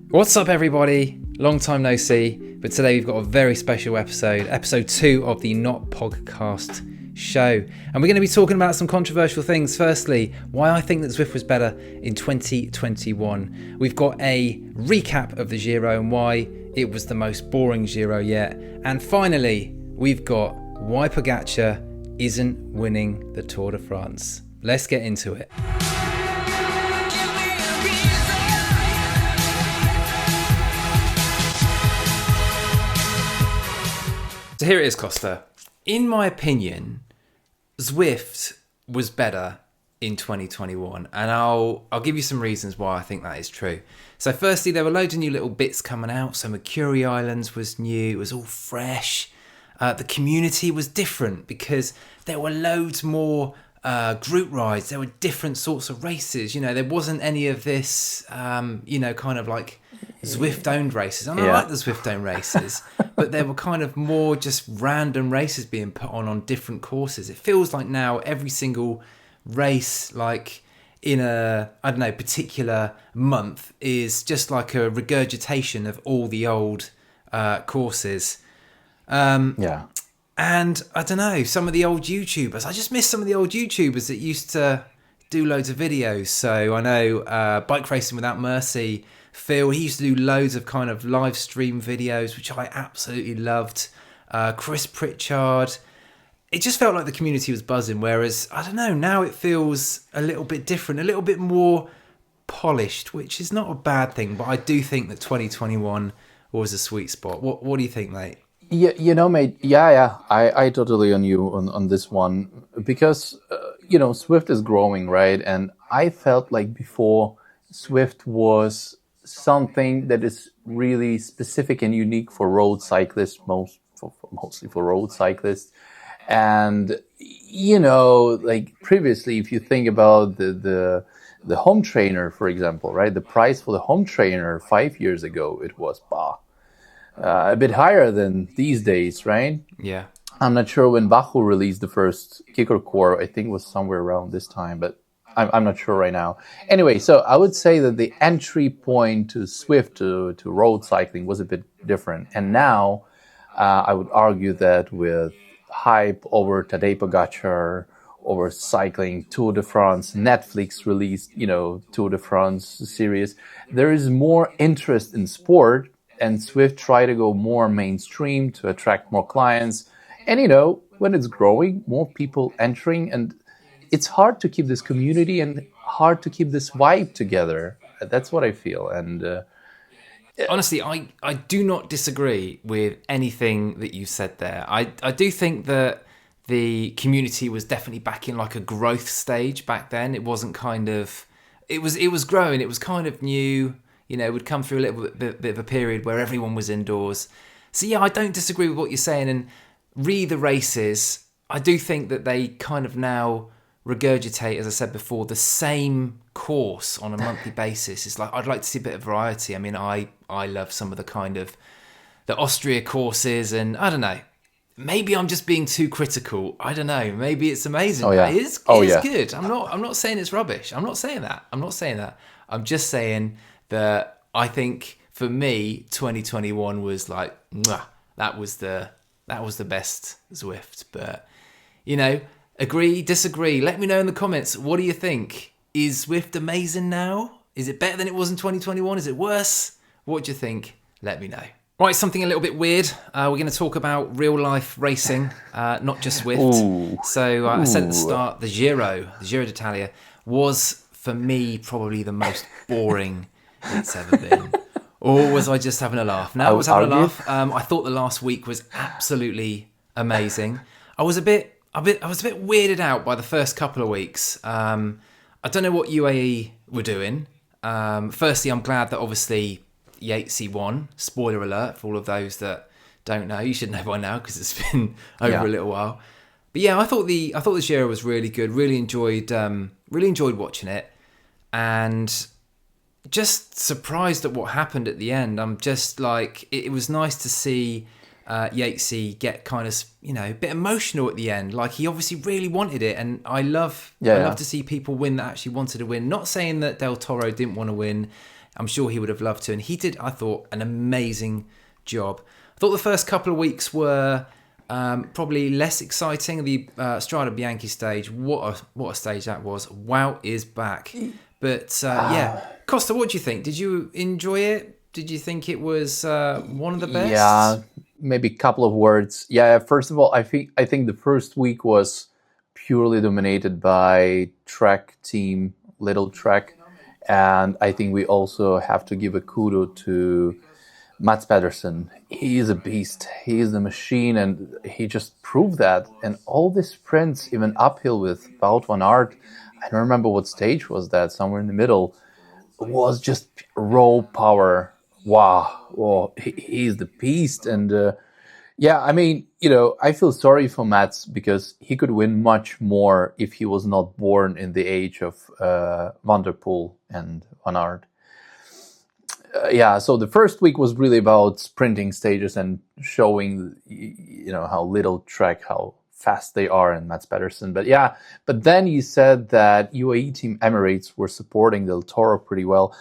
What's up, everybody? Long time no see, but today we've got a very special episode 2 of the NOTPOGCAST show. And we're going to be talking about some controversial things. Firstly, why I think that Zwift was better in 2021. We've got a recap of the Giro and why it was the most boring Giro yet. And finally, we've got why Pogacar isn't winning the Tour de France. Let's get into it. So here it is, Kosta. In my opinion, Zwift was better in 2021, and I'll give you some reasons why I think that is true. So firstly, there were loads of new little bits coming out. So Mercury Islands was new, it was all fresh. The community was different because there were loads more group rides. There were different sorts of races. You know, there wasn't any of this, kind of like Zwift-owned races. And I like the Zwift-owned races, but there were kind of more just random races being put on different courses. It feels like now every single race, like in a, particular month is just like a regurgitation of all the old courses. And I don't know, some of the old YouTubers, I just miss some of the old YouTubers that used to do loads of videos. So I know Bike Racing Without Mercy, Phil, he used to do loads of kind of live stream videos, which I absolutely loved. Chris Pritchard, it just felt like the community was buzzing. Whereas, I don't know, now it feels a little bit different, a little bit more polished, which is not a bad thing. But I do think that 2021 was a sweet spot. What do you think, mate? Yeah, you know, mate. Yeah. I totally on you on this one because Zwift is growing, right? And I felt like before Zwift was something that is really specific and unique for road cyclists, mostly for road cyclists. And like previously, if you think about the home trainer, for example, right? The price for the home trainer 5 years ago, it was a bit higher than these days, right? Yeah. I'm not sure when Wahoo released the first Kickr V5. I think it was somewhere around this time, but I'm not sure right now. Anyway, so I would say that the entry point to Zwift, to road cycling, was a bit different. And now I would argue that with hype over Tadej Pogacar, over cycling, Tour de France, Netflix released, Tour de France series, there is more interest in sport. And Zwift try to go more mainstream to attract more clients. And, when it's growing, more people entering. And it's hard to keep this community and hard to keep this vibe together. That's what I feel. And honestly, I do not disagree with anything that you said there. I do think that the community was definitely back in like a growth stage back then. It wasn't kind of... It was growing. It was kind of new. It would come through a little bit of a period where everyone was indoors. So yeah, I don't disagree with what you're saying. And the races, I do think that they kind of now regurgitate, as I said before, the same course on a monthly basis. It's like, I'd like to see a bit of variety. I mean, I love some of the kind of the Austria courses, and I don't know, maybe I'm just being too critical. I don't know. Maybe it's amazing. Oh, yeah. It is good. I'm not saying it's rubbish. I'm not saying that. I'm just saying that I think for me, 2021 was like, that was the best Zwift. But, agree, disagree. Let me know in the comments. What do you think? Is Zwift amazing now? Is it better than it was in 2021? Is it worse? What do you think? Let me know. Right, something a little bit weird. We're going to talk about real life racing, not just Zwift. Ooh. So I said at the start, the Giro d'Italia was, for me, probably the most boring it's ever been. Or was I just having a laugh? No, I was having a laugh. I thought the last week was absolutely amazing. I was a bit weirded out by the first couple of weeks. I don't know what UAE were doing. Firstly, I'm glad that obviously Yatesy won. Spoiler alert for all of those that don't know. You should know by now because it's been over a little while. But yeah, I thought the Giro was really good. Really enjoyed watching it, and just surprised at what happened at the end. I'm just like, it was nice to see Yatesy get kind of, a bit emotional at the end. Like, he obviously really wanted it, and I love to see people win that actually wanted to win. Not saying that Del Toro didn't want to win. I'm sure he would have loved to. And he did, I thought, an amazing job. I thought the first couple of weeks were probably less exciting. The Strada Bianchi stage, what a stage that was. Wout is back. But yeah, Kosta, what do you think? Did you enjoy it? Did you think it was one of the best? Yeah, maybe a couple of words. Yeah, first of all, I think the first week was purely dominated by Trek team, Little Trek, and I think we also have to give a kudo to Mats Pedersen. He is a beast. He is the machine, and he just proved that. And all the sprints, even uphill with Wout van Aert, I don't remember what stage was that, somewhere in the middle, was just raw power. Wow, he's the beast. And yeah, I mean, I feel sorry for Mats because he could win much more if he was not born in the age of Van der Poel and Van Aert. Yeah, so the first week was really about sprinting stages and showing, how little Trek, how fast they are, and Mats Pedersen. But then you said that UAE Team Emirates were supporting Del Toro pretty well.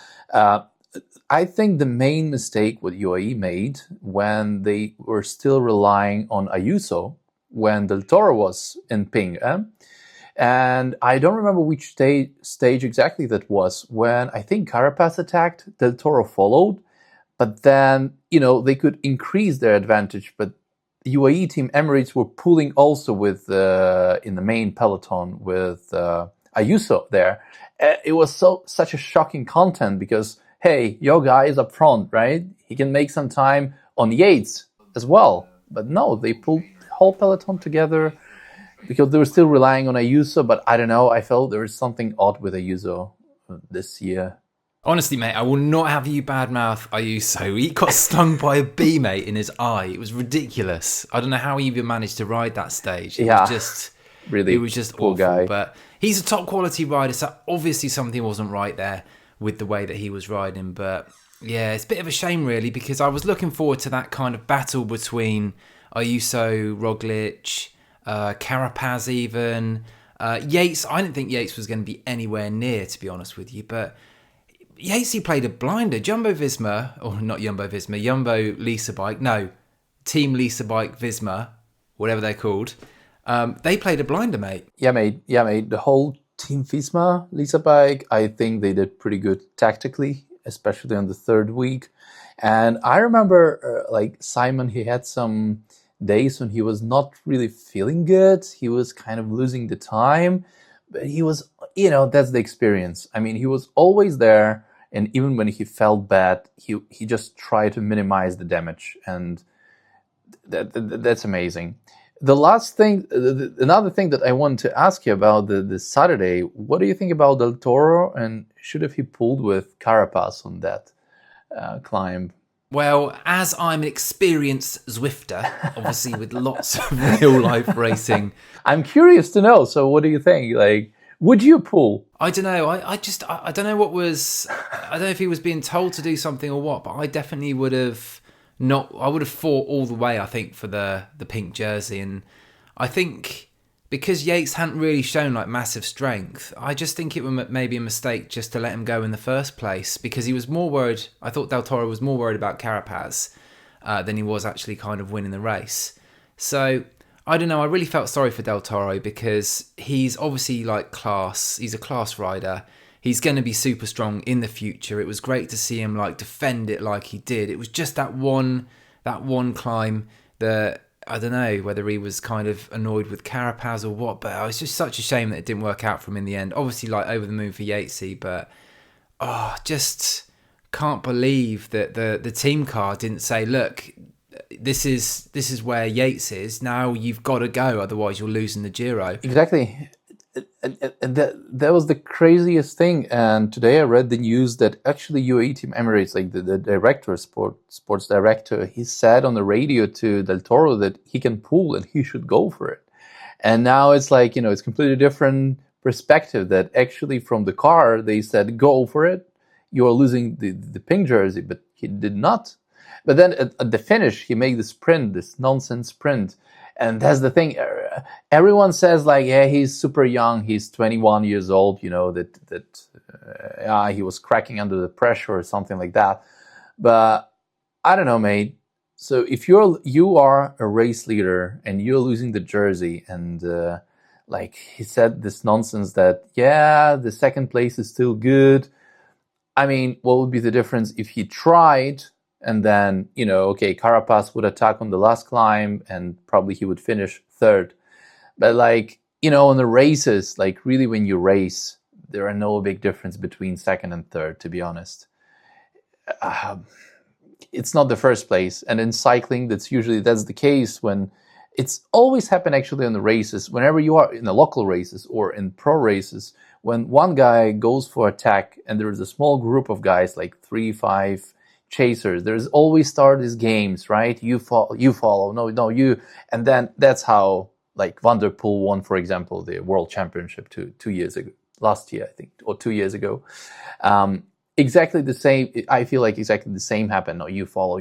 I think the main mistake what UAE made when they were still relying on Ayuso when Del Toro was in Ping. And I don't remember which stage exactly that was, when I think Carapaz attacked, Del Toro followed, but then, they could increase their advantage, but UAE Team Emirates were pulling also with in the main peloton with Ayuso there. It was such a shocking content because, hey, your guy is up front, right? He can make some time on Yates as well. But no, they pulled the whole peloton together because they were still relying on Ayuso. But I don't know, I felt there was something odd with Ayuso this year. Honestly, mate, I will not have you badmouth Ayuso. He got stung by a bee, mate, in his eye. It was ridiculous. I don't know how he even managed to ride that stage. It was just poor awful. Guy. But he's a top quality rider, so obviously something wasn't right there with the way that he was riding. But yeah, it's a bit of a shame, really, because I was looking forward to that kind of battle between Ayuso, Roglic, Carapaz even. Yates, I didn't think Yates was going to be anywhere near, to be honest with you, but Yates, he played a blinder. Jumbo Lisa Bike, no, Team Lisa Bike Visma, whatever they're called, they played a blinder, mate. Yeah, mate. The whole Team Visma, Lisa Bike, I think they did pretty good tactically, especially on the third week. And I remember, Simon, he had some days when he was not really feeling good. He was kind of losing the time, but he was, that's the experience. I mean, he was always there. And even when he felt bad, he just tried to minimize the damage. And that's amazing. The last thing, another thing that I want to ask you about the Saturday, what do you think about Del Toro, and should have he pulled with Carapaz on that climb? Well, as I'm an experienced Zwifter, obviously with lots of real life racing, I'm curious to know. So what do you think? Would you pull? I don't know. I don't know what was. I don't know if he was being told to do something or what, but I definitely would have not. I would have fought all the way, I think, for the pink jersey. And I think because Yates hadn't really shown massive strength, I just think it was maybe a mistake just to let him go in the first place, because he was more worried. I thought Del Toro was more worried about Carapaz than he was actually kind of winning the race. So I don't know, I really felt sorry for Del Toro because he's obviously class. He's a class rider. He's going to be super strong in the future. It was great to see him defend it like he did. It was just that one climb that I don't know whether he was kind of annoyed with Carapaz or what, but it was just such a shame that it didn't work out for him in the end. Obviously over the moon for Yatesy, but just can't believe that the team car didn't say, look, this is where Yates is. Now you've got to go, otherwise you're losing the Giro. Exactly. And that was the craziest thing. And today I read the news that actually UAE Team Emirates, the director, sports director, he said on the radio to Del Toro that he can pull and he should go for it. And now it's it's completely different perspective, that actually from the car they said go for it. You are losing the pink jersey, but he did not. But then at the finish, he made the sprint, this nonsense sprint. And that's the thing. Everyone says yeah, he's super young. He's 21 years old. he was cracking under the pressure or something like that. But I don't know, mate. So if you are a race leader and you're losing the jersey, and like he said this nonsense that the second place is still good. I mean, what would be the difference if he tried and then, Carapaz would attack on the last climb and probably he would finish third. But like, on the races, like really when you race, there are no big difference between second and third, to be honest. It's not the first place. And in cycling, that's the case when it's always happened actually on the races, whenever you are in the local races or in pro races, when one guy goes for attack and there is a small group of guys, like 3-5 chasers, there's always start these games, right? You follow, no, you. And then that's how, like, Van der Poel won, for example, the world championship 2 years ago, last year, I think, or 2 years ago. Exactly the same. I feel like exactly the same happened. No, you follow.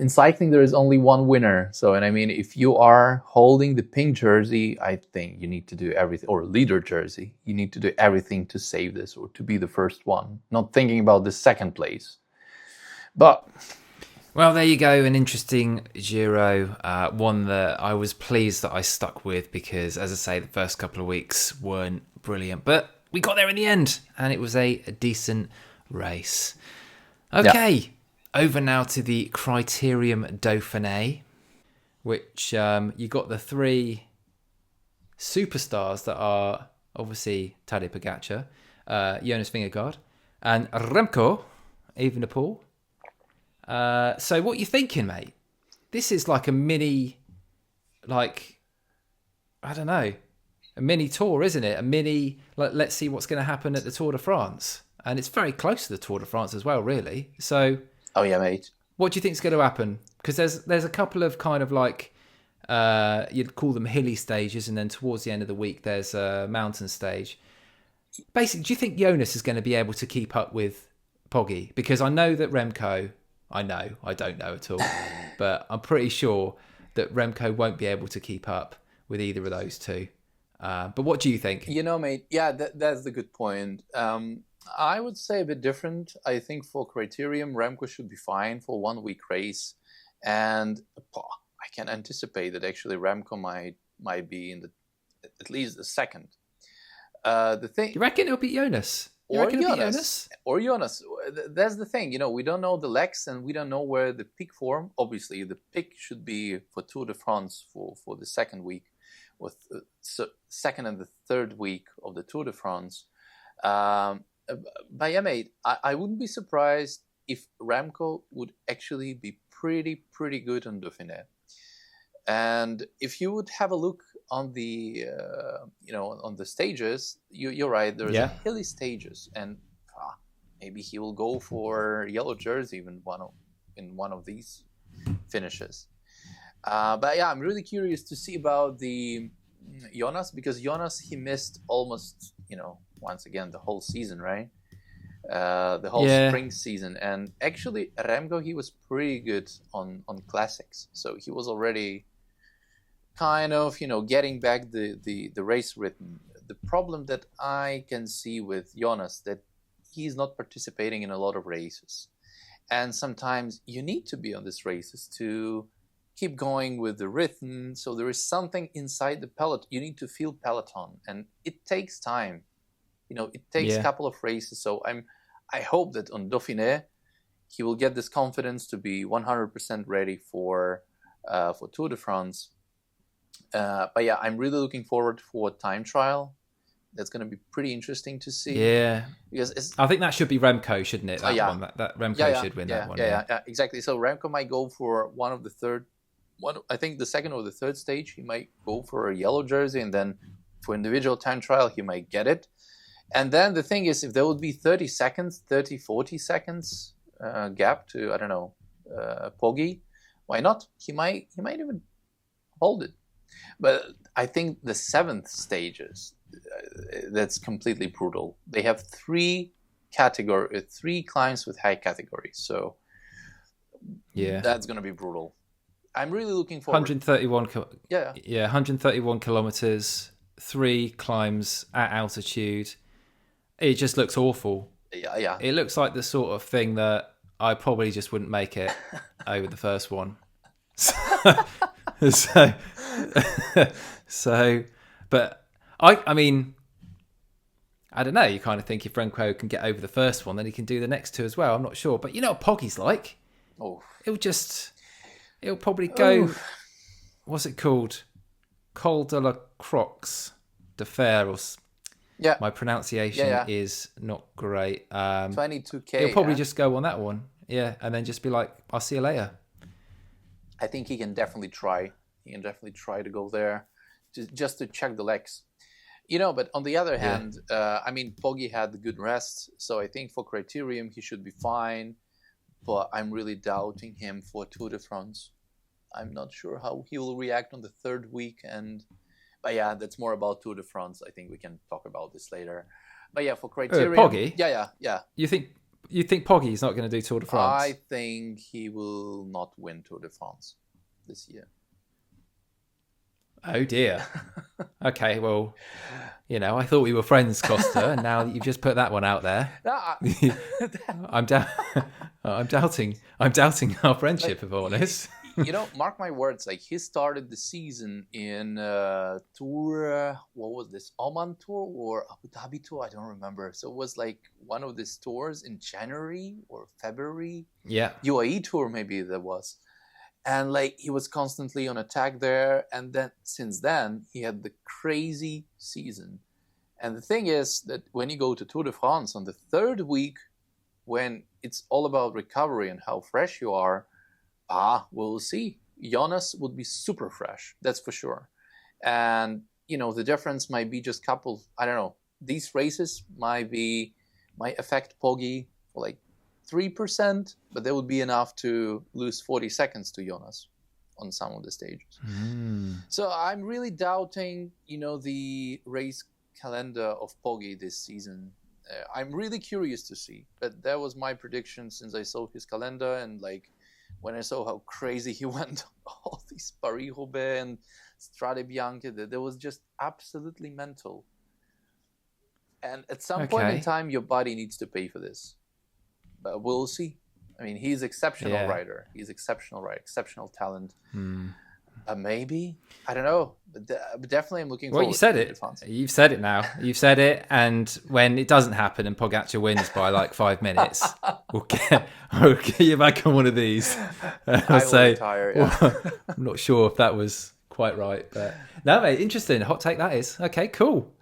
In cycling, there is only one winner. So, and I mean, if you are holding the pink jersey, I think you need to do everything, or leader jersey, you need to do everything to save this or to be the first one, not thinking about the second place. But, well, there you go. An interesting Giro, one that I was pleased that I stuck with because, as I say, the first couple of weeks weren't brilliant, but we got there in the end, and it was a decent race. Okay, over now to the Criterium Dauphine, which you got the three superstars that are obviously Tadej Pogacar, Jonas Vingegaard, and Remco Evenepoel. So what you thinking, mate? This is like a mini, a mini tour, isn't it? A mini, let's see what's going to happen at the Tour de France. And it's very close to the Tour de France as well, really. So, oh yeah, mate. What do you think is going to happen? Because there's a couple of kind of like, you'd call them hilly stages, and then towards the end of the week, there's a mountain stage. Basically, do you think Jonas is going to be able to keep up with Poggy? Because I know that Remco, I don't know at all, but I'm pretty sure that Remco won't be able to keep up with either of those two. But what do you think? Mate, that's the good point. I would say a bit different. I think for Criterium, Remco should be fine for 1 week race. And I can anticipate that actually Remco might be in at least the second. The thing, you reckon it'll be Jonas? Or Jonas. That's the thing. We don't know the legs and we don't know where the peak form. Obviously, the peak should be for Tour de France for the second week, with second and the third week of the Tour de France. But yeah, mate, I wouldn't be surprised if Remco would actually be pretty good on Dauphiné. And if you would have a look on the on the stages, you're right. There's hilly stages, and maybe he will go for yellow jersey in one of these finishes. But yeah, I'm really curious to see about the Jonas, because Jonas, he missed almost once again the whole season, right? The whole spring season. And actually Remco, he was pretty good on classics, so he was already kind of getting back the race rhythm. The problem that I can see with Jonas, that he's not participating in a lot of races, and sometimes you need to be on these races to keep going with the rhythm. So there is something inside the peloton. You need to feel peloton, and it takes time. It takes a couple of races. So I hope that on Dauphiné he will get this confidence to be 100% ready for Tour de France. But yeah, I'm really looking forward for time trial. That's going to be pretty interesting to see. Yeah, because I think that should be Remco, shouldn't it? That Remco should win that one. Yeah, exactly. So Remco might go for I think the second or the third stage, he might go for a yellow jersey, and then for individual time trial, he might get it. And then the thing is, if there would be 40 seconds gap to, I don't know, Poggi, why not? He might even hold it. But I think the seventh stages, that's completely brutal. They have three climbs with high categories. So that's going to be brutal. I'm really looking forward. 131 kilometers, 3 climbs at altitude. It just looks awful. Yeah. It looks like the sort of thing that I probably just wouldn't make it over the first one. So, but I mean, I don't know. You kind of think if Renko can get over the first one, then he can do the next 2 as well. I'm not sure, but you know what Poggy's like. Oh, It'll probably go. What's it called? Col de la Croix de Fer. Or, yeah. My pronunciation is not great. 22K. He'll probably just go on that one. Yeah, and then just be like, I'll see you later. I think he can definitely try. He can definitely try to go there just to check the legs. You know, but on the other hand, I mean, Poggy had the good rest. So I think for Criterium, he should be fine. But I'm really doubting him for Tour de France. I'm not sure how he will react on the 3rd week. But yeah, that's more about Tour de France. I think we can talk about this later. But yeah, for Criterium... Poggy? Yeah. You think Poggy's not going to do Tour de France? I think he will not win Tour de France this year. Oh dear. Okay, well, you know, I thought we were friends, Kosta, and now you've just put that one out there. I'm doubting our friendship, if I'm honest. You know, mark my words. Like, he started the season in Tour. What was this? Oman Tour or Abu Dhabi Tour? I don't remember. So it was like one of these tours in January or February. Yeah. UAE Tour, maybe there was. And like, he was constantly on attack there. And then since then, he had the crazy season. And the thing is that when you go to Tour de France on the 3rd week, when it's all about recovery and how fresh you are, we'll see. Jonas would be super fresh, that's for sure. And, you know, the difference might be just I don't know, these races might affect Poggy for like 3%, but that would be enough to lose 40 seconds to Jonas on some of the stages. So I'm really doubting, you know, the race calendar of Poggy this season. I'm really curious to see, but that was my prediction since I saw his calendar, and like when I saw how crazy he went on all these Paris-Roubaix and Strade Bianche, that was just absolutely mental. And at some point in time, your body needs to pay for this. But we'll see. I mean, he's exceptional rider. He's exceptional rider, exceptional talent. Maybe, I don't know, but definitely I'm looking forward. Well, you said it. You've said it now. You've said it, and when it doesn't happen and Pogacar wins by like 5 minutes, we'll get you back on one of these. I'll say, retire, yeah. I'm not sure if that was quite right, but no, mate, interesting. Hot take that is. Okay, cool.